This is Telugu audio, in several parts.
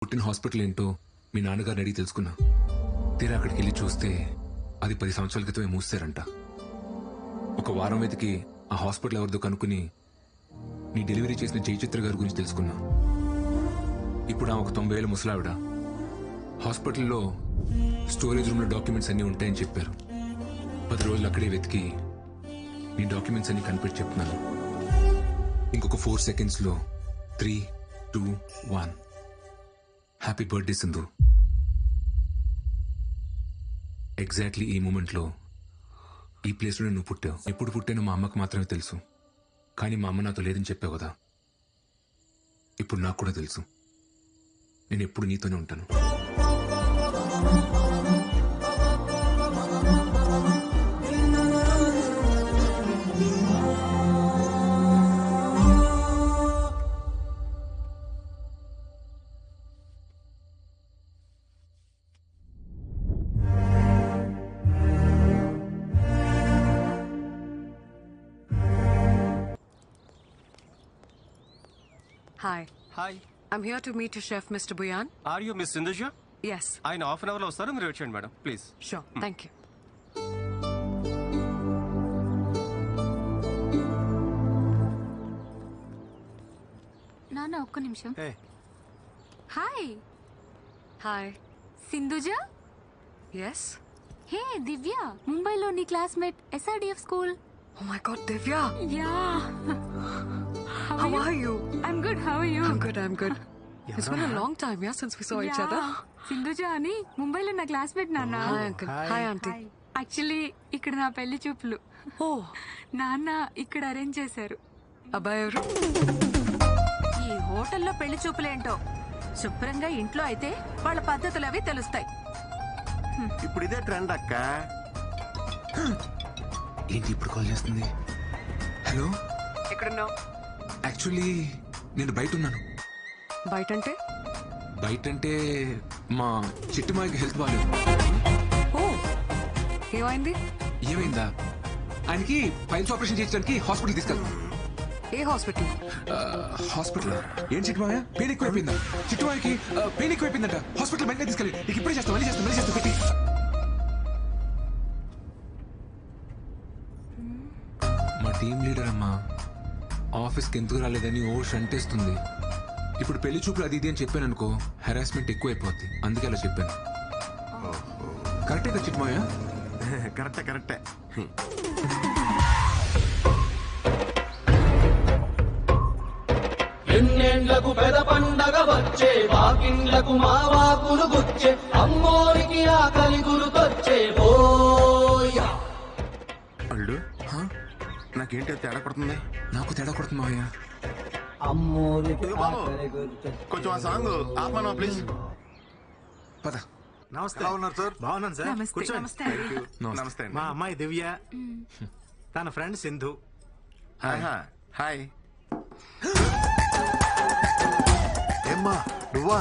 పుట్టిన హాస్పిటల్ ఏంటో మీ నాన్నగారిని అడిగి తెలుసుకున్నా. తీరా అక్కడికి వెళ్ళి చూస్తే అది 10 సంవత్సరాల క్రితమే మూసారంట. ఒక వారం వెతికి ఆ హాస్పిటల్ ఎవరిదో కనుక్కుని నీ డెలివరీ చేసిన జయచిత్ర గారి గురించి తెలుసుకున్నా. ఇప్పుడు ఆమె ఒక 90 ఏళ్ల ముసలావిడ. హాస్పిటల్లో స్టోరేజ్ రూమ్లో డాక్యుమెంట్స్ అన్నీ ఉంటాయని చెప్పారు. 10 రోజులు అక్కడే వెతికి నీ డాక్యుమెంట్స్ అన్ని కనిపెట్టి చెప్తున్నాను. ఇంకొక 4 సెకండ్స్లో 3, 2, 1. Happy birthday Sindhu. ఎగ్జాక్ట్లీ ఈ మూమెంట్లో ఈ ప్లేస్లోనే నువ్వు పుట్టావు. ఎప్పుడు పుట్టానో మా అమ్మకు మాత్రమే తెలుసు. కానీ మా అమ్మ నాతో లేదని చెప్పావు కదా. ఇప్పుడు నాకు కూడా తెలుసు. నేను ఎప్పుడు నీతోనే ఉంటాను. Hi. Hi. I'm here to meet your chef, Mr. Buyan. Are you Miss Sindhuja? Yes. ఆయన హాఫ్ అన్ అవర్ లో వస్తారు, మీరు వెయిట్ చేయండి madam please. Sure. Thank you. నాన్న ఒక్క నిమిషం. Hey hi Hi. Sindhuja. Yes? Hey Divya, ముంబైలో నీ classmate SRDF school. Oh my God, Divya. Ya. How are you? I'm good. How are you? I'm good. It's been a long time, yeah, since we saw each other. Sindhuja అని ముంబైలో నా క్లాస్మేట్ నాన్న. Hi, uncle. Hi, auntie. Actually ఇక్కడ నా పెళ్లి చూపులు. Oh, నాన్న ఇక్కడ అరేంజ్ చేశారు. అబ్బాయి ఎవరు? ఈ హోటల్లో పెళ్లి చూపులేంటో, శుభ్రంగా ఇంట్లో అయితే వాళ్ళ పద్ధతులు అవి తెలుస్తాయి. ఇప్పుడు ఇదే ట్రెండ్ అక్క. ఏంటి ఇప్పుడు కాల్ చేస్తుంది? హలో, ఎక్కడున్నావు? యాక్చువల్లీ నేను బయట ఉన్నాను. బయటంటే మా చిట్టుమాయికి హెల్త్ బాగాలేదు. Oh, ఏమైంది? ఏమైందా? ఆయనకి ఫైల్స్ ఆపరేషన్ చేయించడానికి హాస్పిటల్ తీసుకెళ్తాం. ఏ హాస్పిటల్? హాస్పిటల్ ఏం చిట్టుమాయ? పెయిన్ ఎక్కువైపోయిందా? చిట్టుమాయకి పెయిన్ ఎక్కువైపోయిందంట. హాస్పిటల్ బయటనే తీసుకెళ్ళి. నీకు ఇప్పుడే చేస్తాం, మళ్ళీ చేస్తాం పెట్టి. మా టీం లీడర్ అమ్మా ఆఫీస్కి ఎందుకు రాలేదని ఓ షంటేస్తుంది. ఇప్పుడు పెళ్లి చూపులు అది ఇది అని చెప్పాను అనుకో, హెరాస్మెంట్ ఎక్కువైపోద్ది. అందుకే అలా చెప్పాను. కరెక్టే కదా చిట్టుమాయ? కరెక్టే. ఎన్నేండ్లకు పెద పండగ వచ్చే, వాకిండ్లకు మా వాకులు గుచ్చే, అమ్మోరికి ఆకలి గురుకొచ్చే బోయా. అల్లుడు, నాకేంటి అది తేడా కొడుతుంది? నాకు తేడా కొడుతుంది మావయ్య. అమ్మోరికి ఇదిగో బాబు, ఆకలి గురుకొచ్చే. కొంచెం ఆ సాంగ్ ఆపమా ప్లీజ్. పద. నమస్తే. ఎలా ఉన్నారు సార్? బాగున్నాను సార్. నమస్తే. కూర్చోండి. నమస్తే. నమస్తే అండి. మా అమ్మాయి దివ్య, తన ఫ్రెండ్ సింధు. హాయ్. ఏమ్మా నువ్వా?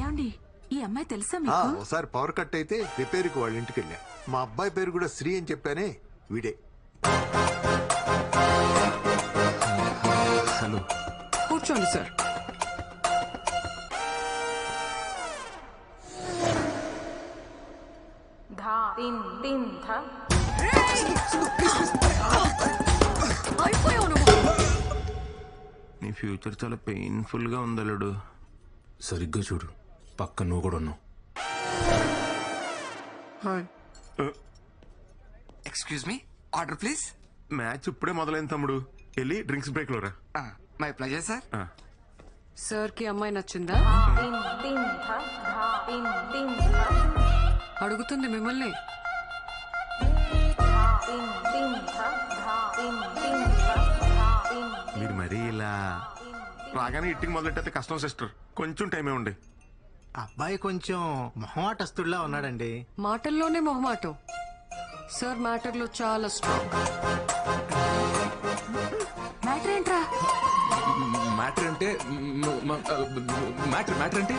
ఏమండి, ఈ అమ్మాయి తెలుసా ఆ, మీకు? ఒకసారి పవర్ కట్ అయితే రిపేర్కి వాళ్ళ ఇంటికి వెళ్ళా. మా అబ్బాయి పేరు కూడా శ్రీ అని చెప్పానే, వీడే. హలో. కూర్చోండి సార్. అయిపోయావు నువ్వు. నీ ఫ్యూచర్ చాలా పెయిన్ఫుల్ గా ఉంది అల్లుడు. సరిగ్గా చూడు, పక్క నువ్వు కూడా ఉన్నావు. Excuse me, order please. Match ఇప్పుడే మొదలైంది తమ్ముడు, వెళ్ళి డ్రింక్స్ బ్రేక్ లో రా. My pleasure sir. సార్ కి అమ్మాయి నచ్చిందా? అడుగుతుంది మిమ్మల్ని. మీరు మరీ ఇలా రాగానే ఇట్టింగ్ మొదలెట్టయితే కష్టం సిస్టర్, కొంచెం టైమే ఉండే. అబ్బాయి కొంచెం మొహమాటస్తుడిలా ఉన్నాడండి. మాటల్లోనే మొహమాటం. సార్ మ్యాటర్లో చాలా స్ట్రాంగ్. మ్యాటర్ ఏంట్రా? మ్యాటర్ అంటే మ్యాటర్ అంటే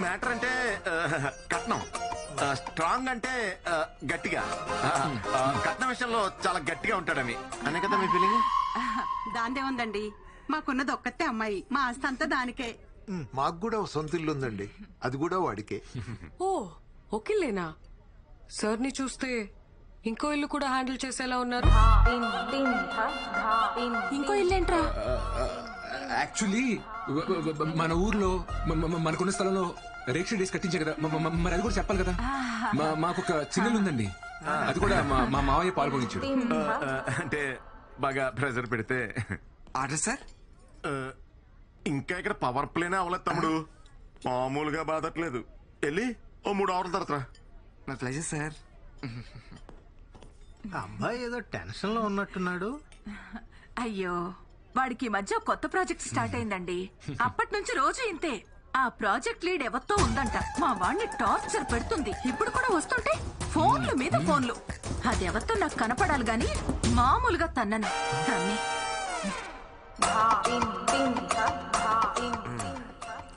మ్యాటర్ అంటే కట్నం. స్ట్రాంగ్ అంటే గట్టిగా. కట్నం విషయంలో చాలా గట్టిగా ఉంటాడని అనే కదా మీ ఫీలింగ్. దాందే ఉందండి, మాకున్నది ఒక్కతే అమ్మాయి, మా ఆస్తి అంతా దానికే. మాకు కూడా ఒక సొంత ఇల్లు ఉందండి, అది కూడా వాడికే. ఓ ఓకేలేనా? సార్ ని చూస్తే ఇంకో ఇల్లు కూడా హ్యాండిల్ చేసేలా ఉన్నారు. ఇంకో ఇల్లేంట్రా? యాక్చువల్లీ మన ఊర్లో మనకున్న స్థలంలో రేక్ష డేస్ కట్టించే కదా, మరి అది కూడా చెప్పాలి కదా. మాకు ఒక చిన్నలు ఉందండి, అది కూడా మా మావయ్య పాల్గొనించాడు. అంటే బాగా ప్రెజర్ పెడితే. Order sir. ఇంకా ఇక్కడ పవర్ ప్లేనే అవ్వలేదు తమ్ముడు, మామూలుగా బాధట్లేదు. వెళ్ళి ఓ 3 అవర్ల తర్వాత. My pleasure sir. అబ్బాయి ఏదో టెన్షన్ లో ఉన్నట్టున్నాడు. అయ్యో, వాడికి ఈ మధ్య కొత్త ప్రాజెక్ట్ స్టార్ట్ అయిందండి. అప్పటి నుంచి రోజు ఇంతే. ఆ ప్రాజెక్ట్ లీడ్ ఎవరితో ఉందంట. మా వాడిని టార్చర్ పెడుతుంది. ఇప్పుడు కూడా వస్తుంటే ఫోన్లు మీద ఫోన్లు. అది ఎవరితో నాకు కనపడాలి గాని మామూలుగా తన్నను.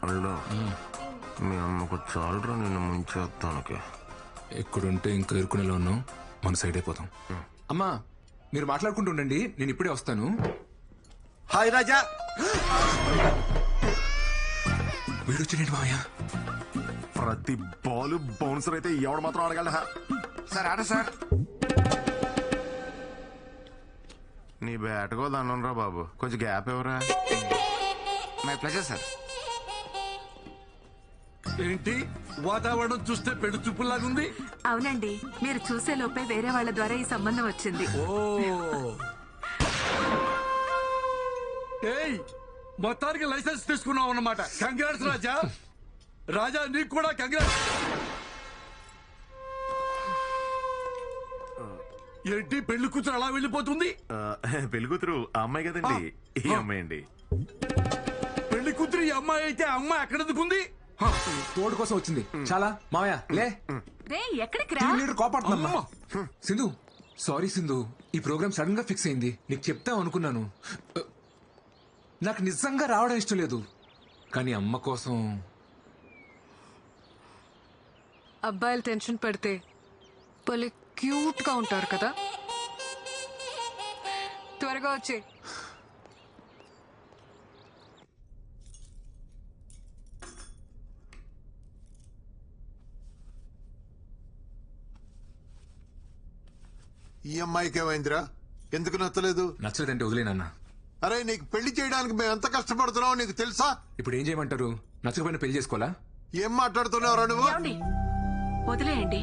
అల్లు మీ అమ్మకు చాలరా నిన్ను ముంచేస్తానికి. ఎక్కడుంటే ఇంకా ఎరుకునేలా ఉన్నాం, మన సైడ్ అయిపోతాం. అమ్మా మీరు మాట్లాడుకుంటూ ఉండండి, నేను ఇప్పుడే వస్తాను. హాయ్ రాజా. వీడు వచ్చిండి మావయ్య. ప్రతి బాల్ బౌన్సర్ అయితే ఎవడు మాత్రం ఆడగలడా? Sir order sir. నీ బ్యాటకో దన్నురా బాబు, కొంచెం గ్యాప్ ఎవరా? My pleasure sir. ఏంటి వాతావరణం చూస్తే పెళ్లి చూపులాగుంది? అవునండి, మీరు చూసే లోపే వేరే వాళ్ళ ద్వారా ఈ సంబంధం వచ్చింది. ఓ ఏయ్, మొత్తానికి లైసెన్స్ తీసుకున్నావు అన్నమాట. కంగ్రాట్స్ రాజా. రాజా నీకు కూడా కంగ్రాట్స్. ఏంటి పెళ్లి కూతురు అలా వెళ్ళిపోతుంది? పెళ్లి కూతురు ఆ అమ్మాయి కదండి, ఈ అమ్మాయి అండి. పెళ్లి కూతురు ఈ అమ్మాయి అయితే ఆ అమ్మాయి ఎక్కడ ఎందుకుంది? తోడు కోసం వచ్చింది. చాలా మావయ్య లే. రే ఎక్కడికి రా? టీమ్ లీడర్ కోపడుతుందమ్మా. సింధు సారీ సింధు, ఈ ప్రోగ్రామ్ సడన్ గా ఫిక్స్ అయింది. నీకు చెప్తాం అనుకున్నాను. నాకు నిజంగా రావడం ఇష్టం లేదు, కానీ అమ్మ కోసం. అబ్బాయిలు టెన్షన్ పెడితే భలే క్యూట్ గా ఉంటారు కదా. త్వరగా వచ్చే. ఈ అమ్మాయికి ఏమైందిరా? ఎందుకు నచ్చలేదు? నచ్చలేదంటే వదిలేనన్నా. అరే నీకు పెళ్లి చేయడానికి మేము ఎంత కష్టపడుతున్నావు నీకు తెలుసా? ఇప్పుడు ఏం చేయమంటారు? నచ్చకపోయినా పెళ్లి చేసుకోవాలా? ఏం మాట్లాడుతున్నావురా నువ్వు? ఏమండి? వదిలేయండి.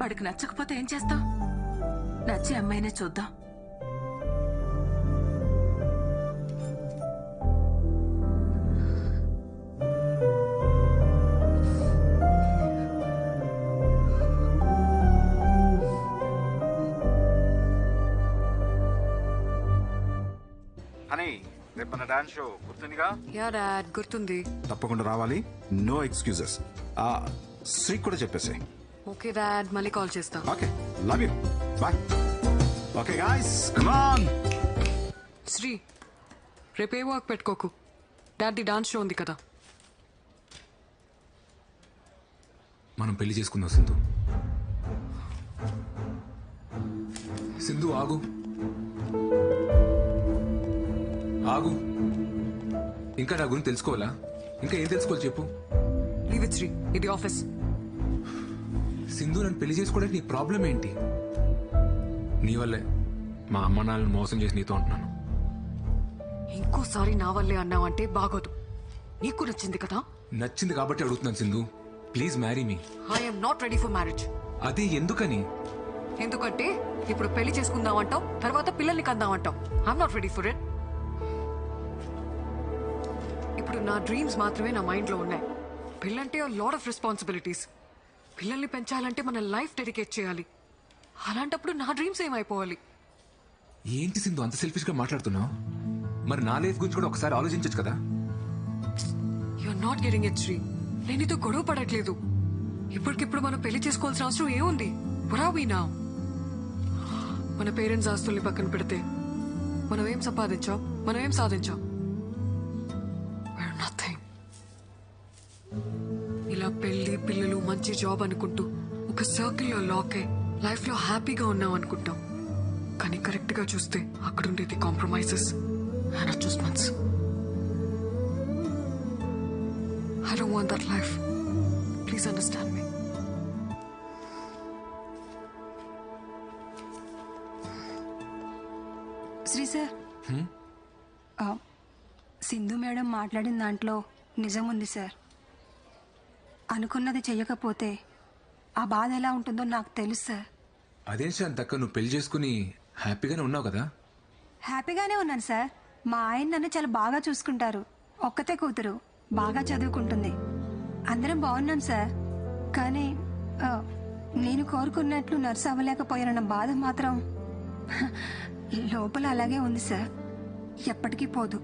వాడికి నచ్చకపోతే ఏం చేస్తాం? నచ్చే అమ్మాయినే చూద్దాం. రేపు మన డాన్స్ షో గుర్తుందిగా? యా డాడ్ గుర్తుంది. తప్పకుండా రావాలి, నో ఎక్స్క్యూజెస్. శ్రీ కూడా చెప్పేసి. ఓకే డాడ్, మళ్ళీ కాల్ చేస్తా. Okay, love you, bye. Okay guys, come on. Sri రేపే వర్క్ పెట్టుకోకు, డాడీ డాన్స్ షో ఉంది కదా. మనం పెళ్లి చేసుకుందాం సింధు. సింధు ఆగు ఆగు. ఇంకా నా గురించి తెలుసుకోవాలా? ఇంకా ఏం తెలుసుకోవాలి చెప్పు. లీవ్ ఇట్ శ్రీ, ఇది ఆఫీస్. సింధు నన్ను పెళ్లి చేసుకోవడానికి నీ ప్రాబ్లం ఏంటి? నీ వల్లే మా అమ్మ నాన్నని మోసం చేసి నీతో అంటున్నాను. ఇంకోసారి నా వల్లే అన్నావంటే బాగోదు. నీకు నచ్చింది కదా? నచ్చింది కాబట్టి అడుగుతున్నాను Sindhu, please marry me. I'm not ready for marriage. అదే ఎందుకని? ఎందుకంటే ఇప్పుడు పెళ్లి చేసుకుందాం అంటావు, తర్వాత పిల్లల్ని కందాం అంటావు. I'm not ready for it. ఇప్పుడు నా డ్రీమ్స్ మాత్రమే నా మైండ్ లో ఉన్నాయి. పిల్లంటే లాట్ ఆఫ్ రెస్పాన్సిబిలిటీస్. పిల్లల్ని పెంచాలంటే మన లైఫ్ డెడికేట్ చేయాలి. అలాంటప్పుడు నా డ్రీమ్స్ ఏమైపోవాలి? ఏంటి సింధు అంత సెల్ఫిష్ గా మాట్లాడుతున్నావు? మరి నా లైఫ్ గురించి కూడా ఒకసారి ఆలోచించచ్చు కదా. You're not getting it Sri. నేను నీతో గొడవ పడట్లేదు. ఇప్పటికిప్పుడు మనం పెళ్లి చేసుకోవాల్సిన అవసరం ఏముంది? What are we now? మన పేరెంట్స్ ఆస్తుల్ని పక్కన పెడితే మనం ఏం సంపాదించాం, మనం ఏం సాధించాం? నథింగ్. ఇలా పెళ్లి పిల్లలు మంచి జాబ్ అనుకుంటూ ఒక సర్కిల్లో లాక్ అయి లైఫ్ లో హ్యాపీగా ఉన్నాం అనుకుంటాం. కానీ కరెక్ట్ గా చూస్తే అక్కడ ఉండేది compromises and adjustments. I don't want that life. Please understand me. Sri sir, Sindhu madam మాట్లాడిన దాంట్లో నిజం ఉంది సార్. అనుకున్నది చెయ్యకపోతే ఆ బాధ ఎలా ఉంటుందో నాకు తెలుసు సార్. అదేం శాంతక్క, నువ్వు పెళ్లి చేసుకుని హ్యాపీగానే ఉన్నావు కదా? హ్యాపీగానే ఉన్నాను సార్. మా ఆయన నన్ను చాలా బాగా చూసుకుంటారు. ఒక్కతే కూతురు, బాగా చదువుకుంటుంది. అందరం బాగున్నాం సార్. కానీ నేను కోరుకున్నట్లు నర్సు అవ్వలేకపోయానన్న బాధ మాత్రం లోపల అలాగే ఉంది సార్. ఎప్పటికీ పోదు.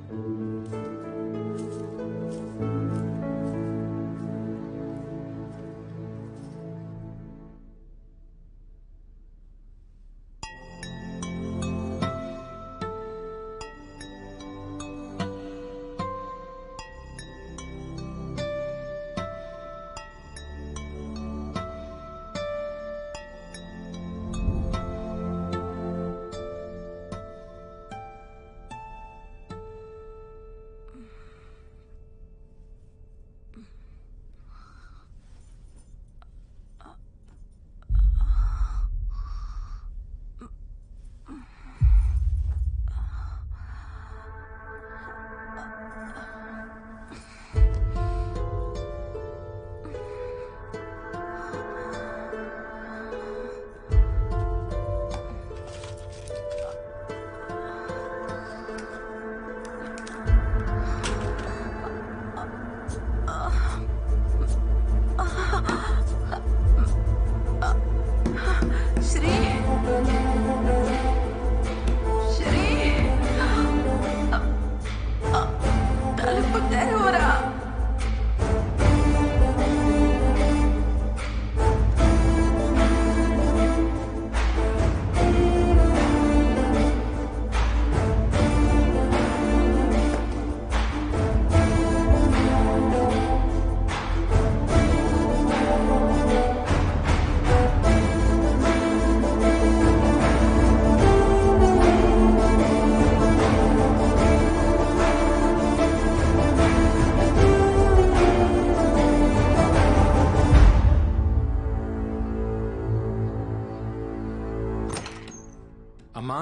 అమ్మా,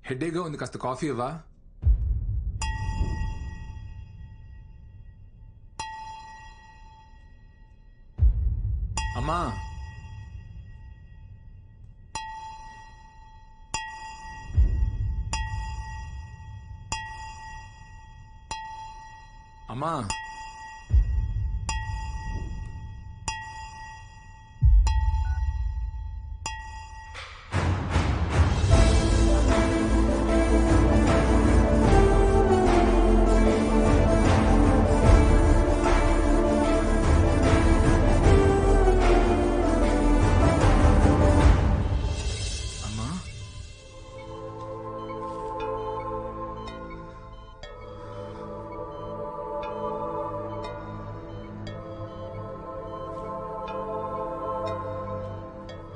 హెడేక్గా ఉంది, కాస్త కాఫీ ఇవ్వా? అమ్మా, అమ్మా,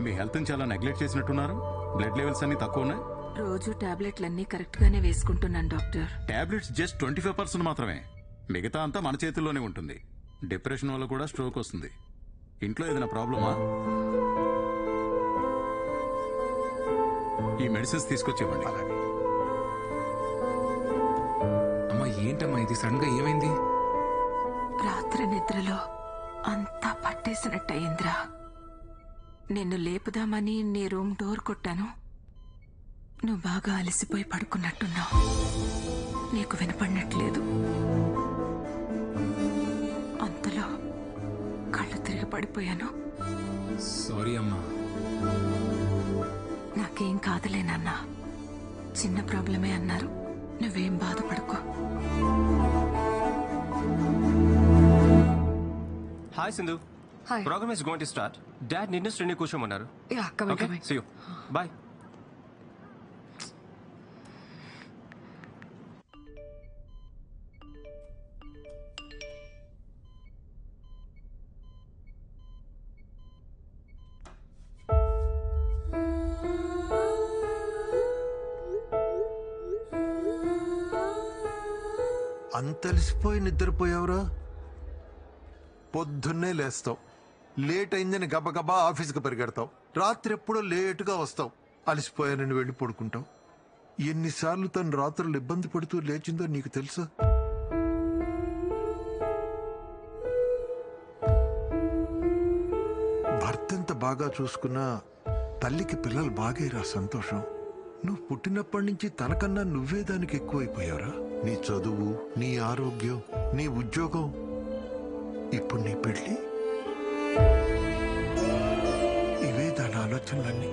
మీ హెల్త్ చాలా నెగ్లెక్ట్ చేసినట్టున్నారు. బ్లడ్ లెవెల్స్ అన్ని తక్కువ ఉన్నాయి. రోజు టాబ్లెట్లన్నీ కరెక్ట్ గానే వేసుకుంటున్నాను డాక్టర్. టాబ్లెట్స్ జస్ట్ 25% మాత్రమే. మిగతా అంతా మన చేతుల్లోనే ఉంటుంది. డిప్రెషన్ వల్ల కూడా స్ట్రోక్ వస్తుంది. ఇంట్లో ఏదైనా ప్రాబ్లమా? ఈ మెడిసిన్స్ తీసుకొచ్చేవ్వండి. అమ్మా, ఏంటమ్మా ఇది? సడన్ గా ఏమైంది? రాత్రి నిద్రలో అంతా పట్టేసినట్టయిందిరా. నిన్ను లేపుదామని నీ రూమ్ డోర్ కొట్టాను. నువ్వు బాగా అలసిపోయి పడుకున్నట్టున్నావు. నీకు వినపడినట్లేదు. అంతలో కళ్ళు తిరిగి పడిపోయాను. సారీ అమ్మా. నాకేం కాదులేనన్నా, చిన్న ప్రాబ్లమే అన్నారు. నువ్వేం బాధపడుకో. Hi Sindhu. Hi. Program is going to start. Dad నిన్ను Srini కూర్చోమన్నారు. Yeah, coming, Okay, coming. see you. Bye. అంతలిసిపోయి నిద్రపోయావురా? పొద్దున్నే లేస్తావు, లేట్ అయిందని గబగబా ఆఫీస్కి పరిగెడతావు, రాత్రి ఎప్పుడో లేటుగా వస్తావు, అలసిపోయానని వెళ్ళి పడుకుంటావు. ఎన్నిసార్లు తను రాత్రులు ఇబ్బంది పడుతూ లేచిందో నీకు తెలుసా? భర్తెంత బాగా చూసుకున్నా తల్లికి పిల్లలు బాగేరా సంతోషం. నువ్వు పుట్టినప్పటి నుంచి తనకన్నా నువ్వే దానికి ఎక్కువైపోయావురా. నీ చదువు, నీ ఆరోగ్యం, నీ ఉద్యోగం, ఇప్పుడు నీ పెళ్లి, ఇవే దాని ఆలోచనలన్నీ.